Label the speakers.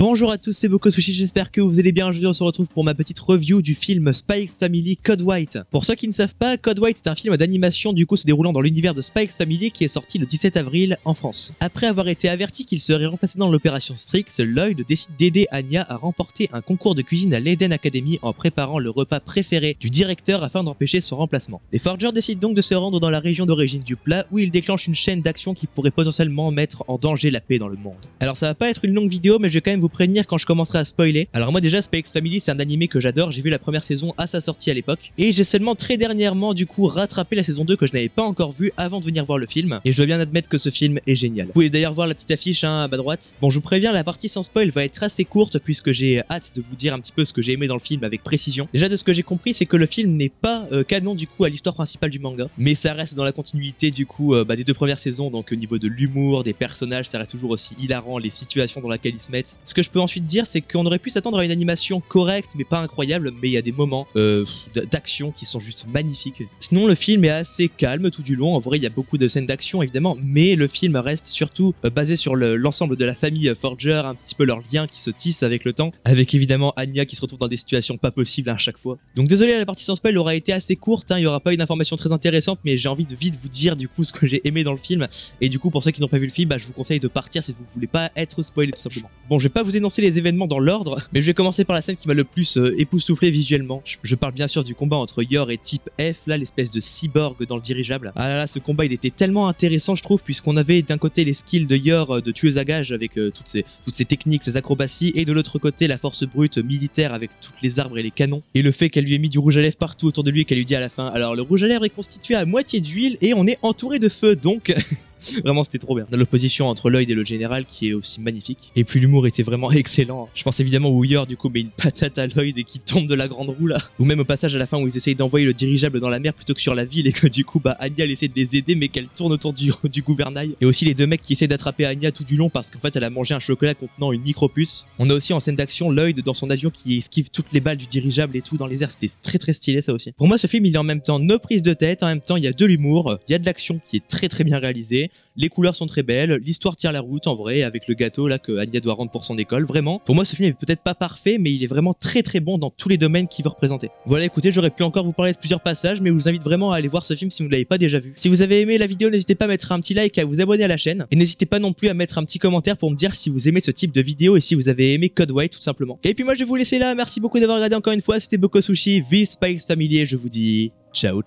Speaker 1: Bonjour à tous, c'est Bokosushi, j'espère que vous allez bien. Aujourd'hui on se retrouve pour ma petite review du film Spy X Family Code White. Pour ceux qui ne savent pas, Code White est un film d'animation du coup se déroulant dans l'univers de Spy X Family qui est sorti le 17 avril en France. Après avoir été averti qu'il serait remplacé dans l'opération Strix, Lloyd décide d'aider Anya à remporter un concours de cuisine à l'Eden Academy en préparant le repas préféré du directeur afin d'empêcher son remplacement. Les Forgers décident donc de se rendre dans la région d'origine du plat où ils déclenchent une chaîne d'actions qui pourrait potentiellement mettre en danger la paix dans le monde. Alors ça va pas être une longue vidéo mais je vais quand même vous prévenir quand je commencerai à spoiler. Alors moi déjà Spy X Family c'est un animé que j'adore, j'ai vu la première saison à sa sortie à l'époque et j'ai seulement très dernièrement du coup rattrapé la saison 2 que je n'avais pas encore vue avant de venir voir le film et je dois bien admettre que ce film est génial. Vous pouvez d'ailleurs voir la petite affiche à ma droite. Bon je vous préviens, la partie sans spoil va être assez courte puisque j'ai hâte de vous dire un petit peu ce que j'ai aimé dans le film avec précision. Déjà de ce que j'ai compris c'est que le film n'est pas canon du coup à l'histoire principale du manga mais ça reste dans la continuité du coup des deux premières saisons, donc au niveau de l'humour, des personnages ça reste toujours aussi hilarant, les situations dans lesquelles ils se mettent. Ce que je peux ensuite dire c'est qu'on aurait pu s'attendre à une animation correcte mais pas incroyable, mais il y a des moments d'action qui sont juste magnifiques. Sinon le film est assez calme tout du long, en vrai il y a beaucoup de scènes d'action évidemment, mais le film reste surtout basé sur l'ensemble de la famille Forger, un petit peu leur lien qui se tisse avec le temps, avec évidemment Anya qui se retrouve dans des situations pas possibles à chaque fois. Donc désolé, la partie sans spoil aura été assez courte, il y aura pas une information très intéressante, mais j'ai envie de vite vous dire du coup ce que j'ai aimé dans le film, et du coup pour ceux qui n'ont pas vu le film, je vous conseille de partir si vous voulez pas être spoilé tout simplement. Bon, je vais pas vous énoncer les événements dans l'ordre, mais je vais commencer par la scène qui m'a le plus époustouflé visuellement. Je parle bien sûr du combat entre Yor et Type F, là l'espèce de cyborg dans le dirigeable. Ah là là, ce combat il était tellement intéressant je trouve, puisqu'on avait d'un côté les skills de Yor de tueuse à gages avec toutes ces techniques, ces acrobaties, et de l'autre côté la force brute militaire avec toutes les arbres et les canons, et le fait qu'elle lui ait mis du rouge à lèvres partout autour de lui et qu'elle lui dit à la fin, alors le rouge à lèvres est constitué à moitié d'huile et on est entouré de feu, donc vraiment c'était trop bien. On a l'opposition entre Lloyd et le général qui est aussi magnifique, et puis l'humour était vraiment excellent. Je pense évidemment où Yor du coup met une patate à Lloyd et qui tombe de la grande roue là, ou même au passage à la fin où ils essayent d'envoyer le dirigeable dans la mer plutôt que sur la ville et que du coup Anya elle essaie de les aider mais qu'elle tourne autour du gouvernail, et aussi les deux mecs qui essaient d'attraper Anya tout du long parce qu'en fait elle a mangé un chocolat contenant une micropuce. On a aussi en scène d'action Lloyd dans son avion qui esquive toutes les balles du dirigeable et tout dans les airs, c'était très stylé ça aussi. Pour moi ce film il est en même temps no prise de tête, en même temps il y a de l'humour, il y a de l'action qui est très bien réalisée, les couleurs sont très belles, l'histoire tient la route en vrai avec le gâteau là que Anya doit rendre pour son école. Vraiment, pour moi ce film est peut-être pas parfait mais il est vraiment très bon dans tous les domaines qu'il veut représenter. Voilà, écoutez, j'aurais pu encore vous parler de plusieurs passages mais je vous invite vraiment à aller voir ce film si vous ne l'avez pas déjà vu. Si vous avez aimé la vidéo, n'hésitez pas à mettre un petit like et à vous abonner à la chaîne, et n'hésitez pas non plus à mettre un petit commentaire pour me dire si vous aimez ce type de vidéo et si vous avez aimé Code White tout simplement. Et puis moi je vais vous laisser là, merci beaucoup d'avoir regardé encore une fois, c'était Bokosushi, vive Spy X Family et je vous dis ciao.